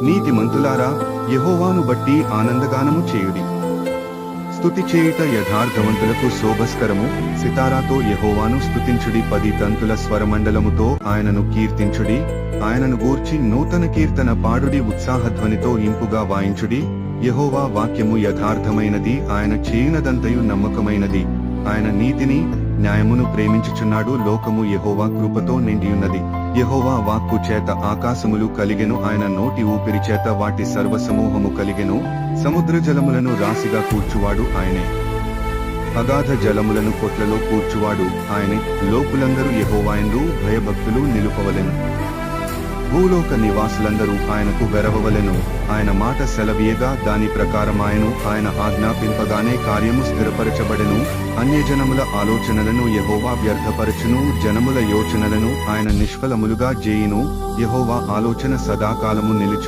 నీతిమంతులారా, యెహోవాను బట్టి ఆనందగానము చేయుడి. స్తుతి చేయుట యథార్థవంతులకు శోభస్కరము. సితారాతో యెహోవాను స్తుతించుడి, 10 తంతుల స్వరమండలముతో ఆయనను కీర్తించుడి. ఆయనను గూర్చి నూతన కీర్తన పాడుడి, ఉత్సాహధ్వనితో ఇంపుగా వాయించుడి. యెహోవా వాక్యము యథార్థమైనది, ఆయన చేయునదంతయు నమ్మకమైనది. ఆయన నీతిని న్యాయమును ప్రేమించుచున్నాడు. లోకము యెహోవా కృపతో నిండియున్నది. యెహోవా వాక్కు చేత ఆకాశములు కలిగెను, ఆయన నోటి ఊపిరి చేత వాటి సర్వసమూహము కలిగెను. సముద్ర జలములను రాశిగా కూర్చువాడు ఆయనే, అగాధ జలములను కొట్లలో కూర్చువాడు ఆయనే. లోకులందరూ యెహోవాయందు భయభక్తులు నిలుపవలెను. భూలోక నివాసులందరూ ఆయనకు వెరవవలెను. ఆయన మాట సెలవీయగా దాని ప్రకారమాయను, ఆయన ఆజ్ఞాపింపగానే కార్యము స్థిరపరచబడెను. అన్యజనముల ఆలోచనలను యెహోవా వ్యర్థపరచును, జనముల యోచనలను ఆయన నిష్ఫలములుగా జేయును. యెహోవా ఆలోచన సదాకాలము నిలుచును.